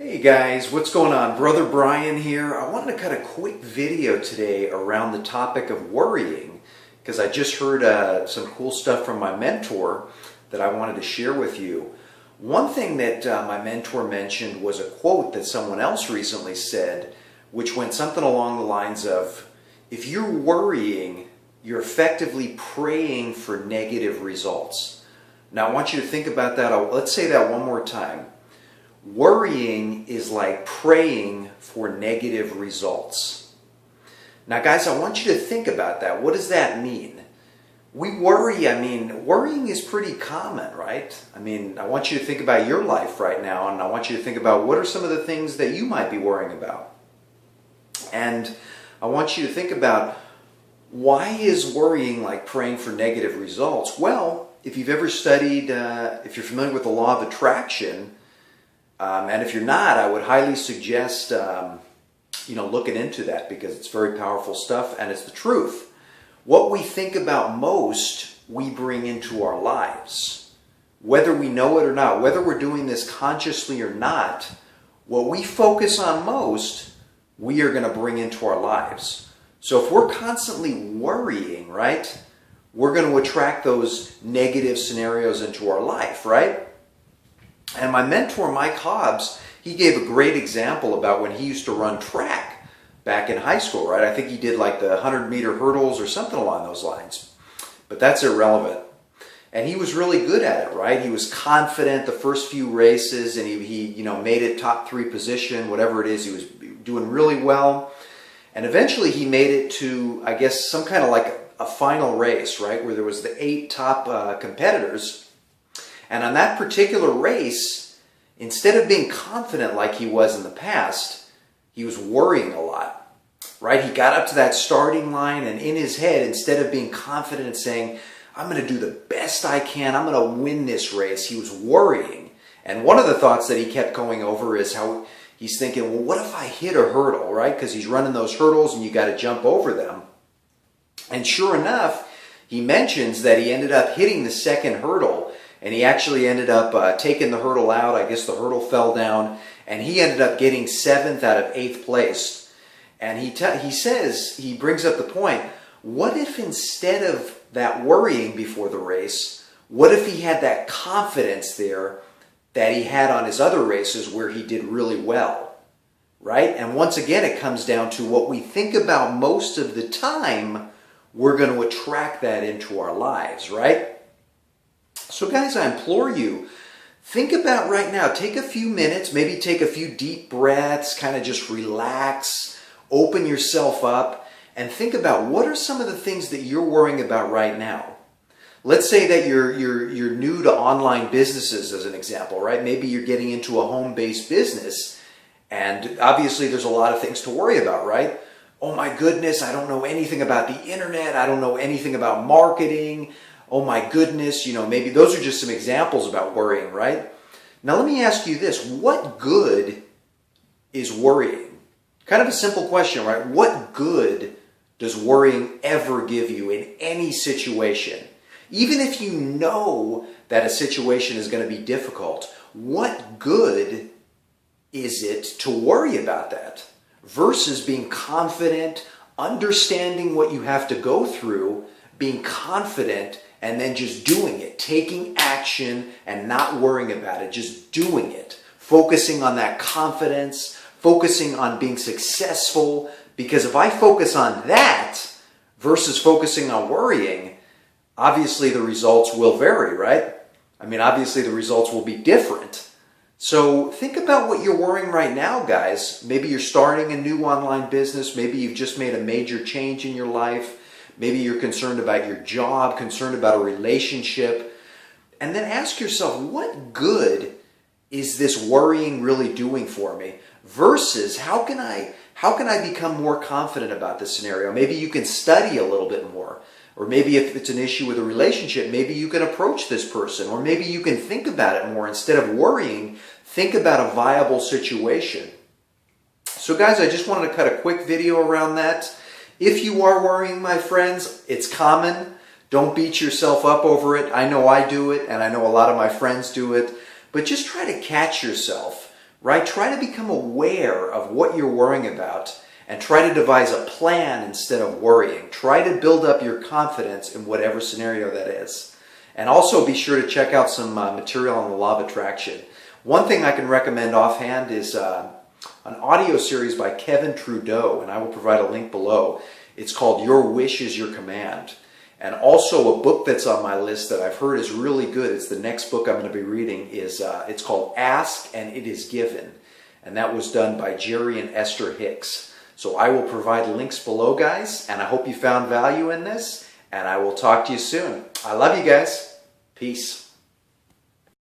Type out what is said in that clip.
Hey guys, what's going on? Brother Brian here. I wanted to cut a quick video today around the topic of worrying because I just heard some cool stuff from my mentor that I wanted to share with you. One thing that my mentor mentioned was a quote that someone else recently said, which went something along the lines of, if you're worrying, you're effectively praying for negative results. Now I want you to think about that. Let's say that one more time. Worrying is like praying for negative results. Now guys, I want you to think about that. What does that mean? We worry, worrying is pretty common, right? I want you to think about your life right now, and I want you to think about what are some of the things that you might be worrying about. And I want you to think about, why is worrying like praying for negative results? Well, if you've ever studied, if you're familiar with the law of attraction, and if you're not, I would highly suggest looking into that, because it's very powerful stuff and it's the truth. What we think about most, we bring into our lives. Whether we know it or not, whether we're doing this consciously or not, what we focus on most, we are going to bring into our lives. So if we're constantly worrying, right, we're going to attract those negative scenarios into our life, right? And my mentor, Mike Hobbs, he gave a great example about when he used to run track back in high school, right? I think he did like the 100-meter hurdles or something along those lines. But that's irrelevant. And he was really good at it, right? He was confident the first few races, and he made it top 3 position, whatever it is. He was doing really well. And eventually he made it to, I guess, some kind of like a final race, right? Where there was the 8 top competitors. And on that particular race, instead of being confident like he was in the past, he was worrying a lot, right? He got up to that starting line, and in his head, instead of being confident and saying, I'm going to do the best I can, I'm going to win this race, he was worrying. And one of the thoughts that he kept going over is how he's thinking, well, what if I hit a hurdle, right? Because he's running those hurdles and you got to jump over them. And sure enough, he mentions that he ended up hitting the second hurdle. And he actually ended up taking the hurdle out. I guess the hurdle fell down. And he ended up getting 7th out of 8th place. And he brings up the point, what if instead of that worrying before the race, what if he had that confidence there that he had on his other races where he did really well, right? And once again, it comes down to what we think about most of the time, we're going to attract that into our lives, right? So guys, I implore you, think about right now, take a few minutes, maybe take a few deep breaths, kind of just relax, open yourself up, and think about what are some of the things that you're worrying about right now. Let's say that you're new to online businesses, as an example, right? Maybe you're getting into a home-based business, and obviously there's a lot of things to worry about, right? Oh my goodness, I don't know anything about the internet, I don't know anything about marketing. Oh my goodness, maybe those are just some examples about worrying, right? Now let me ask you this, what good is worrying? Kind of a simple question, right? What good does worrying ever give you in any situation? Even if you know that a situation is going to be difficult, what good is it to worry about that? Versus being confident, understanding what you have to go through, being confident, and then just doing it, taking action and not worrying about it, just doing it, focusing on that confidence, focusing on being successful. Because if I focus on that versus focusing on worrying, obviously the results will vary, right? Obviously the results will be different. So think about what you're worrying right now, guys. Maybe you're starting a new online business. Maybe you've just made a major change in your life. Maybe you're concerned about your job, concerned about a relationship. And then ask yourself, what good is this worrying really doing for me? Versus, how can I become more confident about this scenario? Maybe you can study a little bit more. Or maybe if it's an issue with a relationship, maybe you can approach this person. Or maybe you can think about it more. Instead of worrying, think about a viable situation. So guys, I just wanted to cut a quick video around that. If you are worrying, my friends, it's common. Don't beat yourself up over it. I know I do it, and I know a lot of my friends do it. But just try to catch yourself right? Try to become aware of what you're worrying about and try to devise a plan instead of worrying. Try to build up your confidence in whatever scenario that is. And also be sure to check out some material on the law of attraction. One thing I can recommend offhand is an audio series by Kevin Trudeau, and I will provide a link below. It's called Your Wish is Your Command. And also a book that's on my list that I've heard is really good. It's the next book I'm going to be reading. It's called Ask and It Is Given. And that was done by Jerry and Esther Hicks. So I will provide links below, guys, and I hope you found value in this, and I will talk to you soon. I love you guys. Peace.